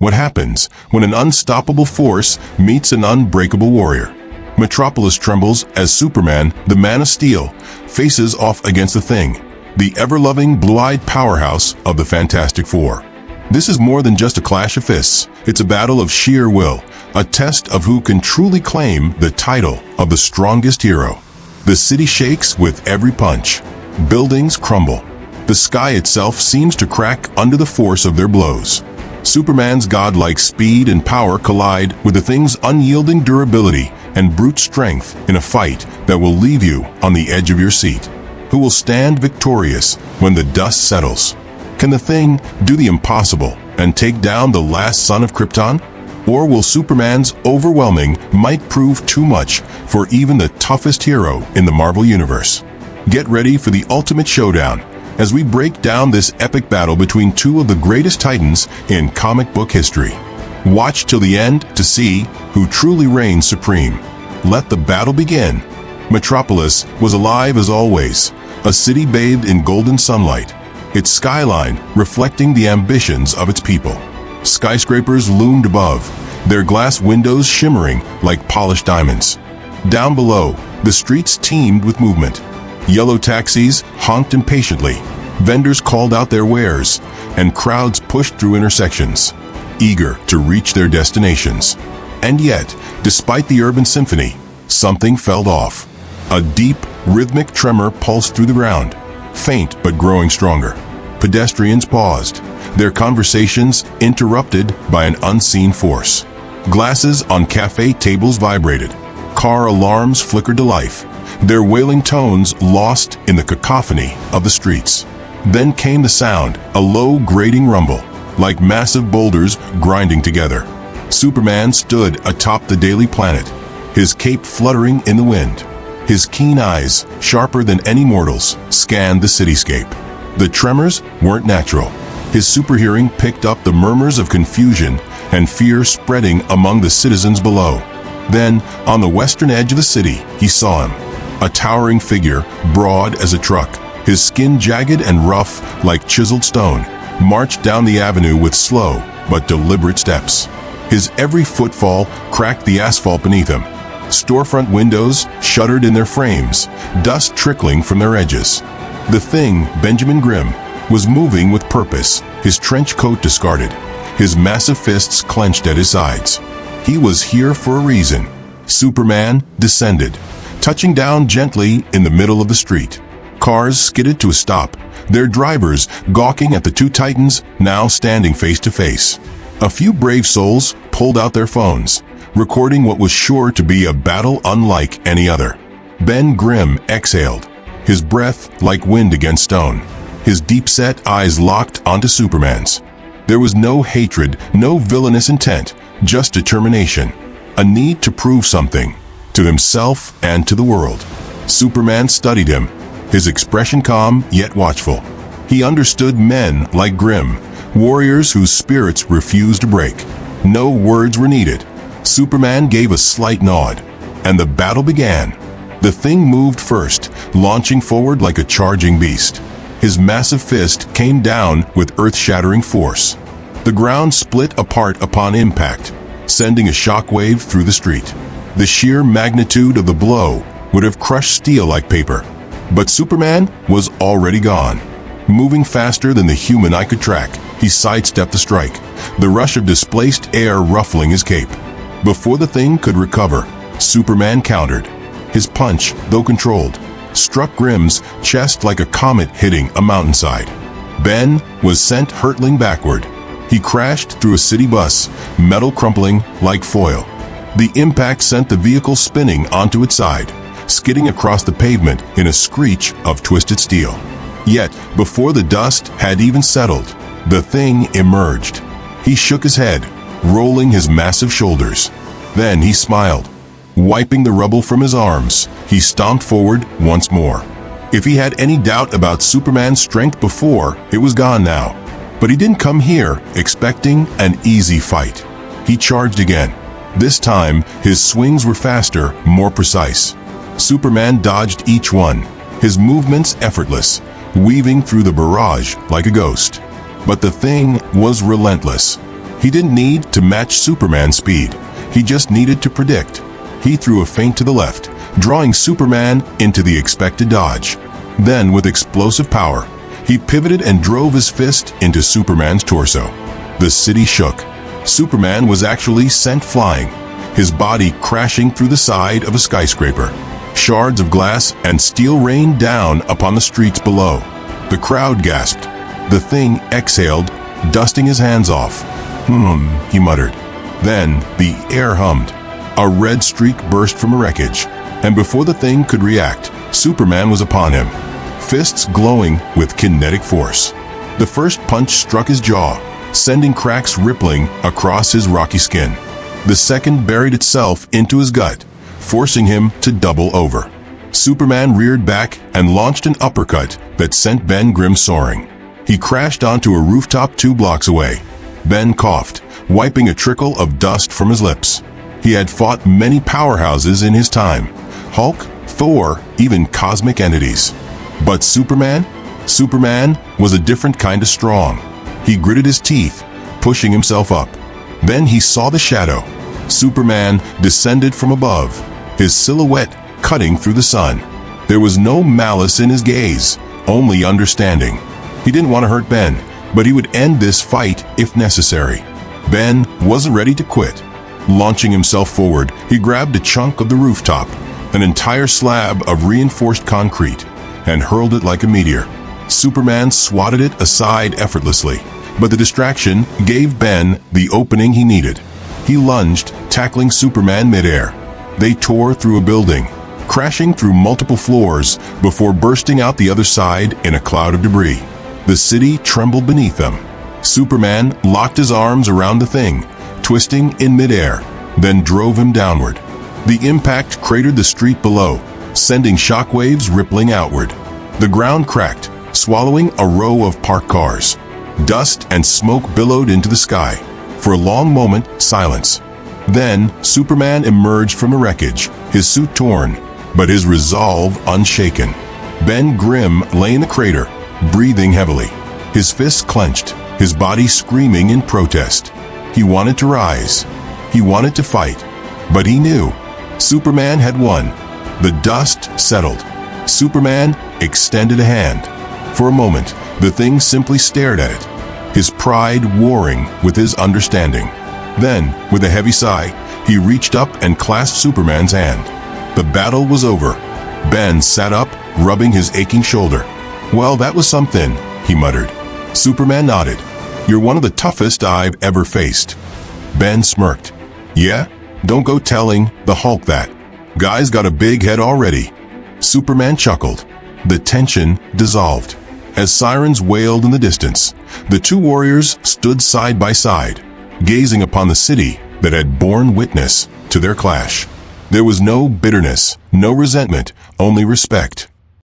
What happens when an unstoppable force meets an unbreakable warrior? Metropolis trembles as Superman, the Man of Steel, faces off against the Thing, the ever-loving blue-eyed powerhouse of the Fantastic Four. This is more than just a clash of fists. It's a battle of sheer will, a test of who can truly claim the title of the strongest hero. The city shakes with every punch. Buildings crumble. The sky itself seems to crack under the force of their blows. Superman's godlike speed and power collide with the Thing's unyielding durability and brute strength in a fight that will leave you on the edge of your seat. Who will stand victorious when the dust settles? Can the Thing do the impossible and take down the last son of Krypton? Or will Superman's overwhelming might prove too much for even the toughest hero in the Marvel Universe? Get ready for the ultimate showdown as we break down this epic battle between two of the greatest titans in comic book history. Watch till the end to see who truly reigns supreme. Let the battle begin. Metropolis was alive as always, a city bathed in golden sunlight, its skyline reflecting the ambitions of its people. Skyscrapers loomed above, their glass windows shimmering like polished diamonds. Down below, the streets teemed with movement. Yellow taxis honked impatiently, vendors called out their wares, and crowds pushed through intersections, eager to reach their destinations. And yet, despite the urban symphony, something fell off. A deep, rhythmic tremor pulsed through the ground, faint but growing stronger. Pedestrians paused, their conversations interrupted by an unseen force. Glasses on cafe tables vibrated. Car alarms flickered to life, their wailing tones lost in the cacophony of the streets. Then came the sound, a low, grating rumble, like massive boulders grinding together. Superman stood atop the Daily Planet, his cape fluttering in the wind. His keen eyes, sharper than any mortal's, scanned the cityscape. The tremors weren't natural. His super-hearing picked up the murmurs of confusion and fear spreading among the citizens below. Then, on the western edge of the city, he saw him. A towering figure, broad as a truck, his skin jagged and rough like chiseled stone, marched down the avenue with slow but deliberate steps. His every footfall cracked the asphalt beneath him. Storefront windows shuddered in their frames, dust trickling from their edges. The Thing, Benjamin Grimm, was moving with purpose, his trench coat discarded, his massive fists clenched at his sides. He was here for a reason. Superman descended, touching down gently in the middle of the street. Cars skidded to a stop, their drivers gawking at the two titans now standing face to face. A few brave souls pulled out their phones, recording what was sure to be a battle unlike any other. Ben Grimm exhaled, his breath like wind against stone, his deep-set eyes locked onto Superman's. There was no hatred, no villainous intent, just determination, a need to prove something, to himself and to the world. Superman studied him, his expression calm yet watchful. He understood men like Grimm, warriors whose spirits refused to break. No words were needed. Superman gave a slight nod, and the battle began. The Thing moved first, launching forward like a charging beast. His massive fist came down with earth-shattering force. The ground split apart upon impact, sending a shockwave through the street. The sheer magnitude of the blow would have crushed steel like paper. But Superman was already gone. Moving faster than the human eye could track, he sidestepped the strike, the rush of displaced air ruffling his cape. Before the Thing could recover, Superman countered. His punch, though controlled, struck Grimm's chest like a comet hitting a mountainside. Ben was sent hurtling backward. He crashed through a city bus, metal crumpling like foil. The impact sent the vehicle spinning onto its side, skidding across the pavement in a screech of twisted steel. Yet, before the dust had even settled, the Thing emerged. He shook his head, rolling his massive shoulders. Then he smiled. Wiping the rubble from his arms, he stomped forward once more. If he had any doubt about Superman's strength before, it was gone now. But he didn't come here expecting an easy fight. He charged again. This time, his swings were faster, more precise. Superman dodged each one, his movements effortless, weaving through the barrage like a ghost. But the Thing was relentless. He didn't need to match Superman's speed. He just needed to predict. He threw a feint to the left, drawing Superman into the expected dodge. Then, with explosive power, he pivoted and drove his fist into Superman's torso. The city shook. Superman was actually sent flying, his body crashing through the side of a skyscraper. Shards of glass and steel rained down upon the streets below. The crowd gasped. The thing exhaled, dusting his hands off. He muttered. Then the air hummed. A red streak burst from a wreckage, and before the thing could react, Superman was upon him, fists glowing with kinetic force. The first punch struck his jaw, sending cracks rippling across his rocky skin. The second buried itself into his gut, forcing him to double over. Superman reared back and launched an uppercut that sent Ben Grimm soaring. He crashed onto a rooftop 2 blocks away. Ben coughed, wiping a trickle of dust from his lips. He had fought many powerhouses in his time: Hulk, Thor, even cosmic entities. But Superman was a different kind of strong. He gritted his teeth, pushing himself up. Then he saw the shadow. Superman descended from above, his silhouette cutting through the sun. There was no malice in his gaze, only understanding. He didn't want to hurt Ben, but he would end this fight if necessary. Ben wasn't ready to quit. Launching himself forward, he grabbed a chunk of the rooftop, an entire slab of reinforced concrete, and hurled it like a meteor. Superman swatted it aside effortlessly, but the distraction gave Ben the opening he needed. He lunged, tackling Superman midair. They tore through a building, crashing through multiple floors before bursting out the other side in a cloud of debris. The city trembled beneath them. Superman locked his arms around the thing, twisting in midair, then drove him downward. The impact cratered the street below, sending shockwaves rippling outward. The ground cracked, swallowing a row of parked cars. Dust and smoke billowed into the sky. For a long moment, silence. Then, Superman emerged from the wreckage, his suit torn, but his resolve unshaken. Ben Grimm lay in the crater, breathing heavily, his fists clenched, his body screaming in protest. He wanted to rise. He wanted to fight. But he knew Superman had won. The dust settled. Superman extended a hand. For a moment, the thing simply stared at it, his pride warring with his understanding. Then, with a heavy sigh, he reached up and clasped Superman's hand. The battle was over. Ben sat up, rubbing his aching shoulder. "Well, that was something," he muttered. Superman nodded. "You're one of the toughest I've ever faced." Ben smirked. "Yeah? Don't go telling the Hulk that. Guy's got a big head already." Superman chuckled. The tension dissolved. As sirens wailed in the distance, the two warriors stood side by side, gazing upon the city that had borne witness to their clash. There was no bitterness, no resentment, only respect.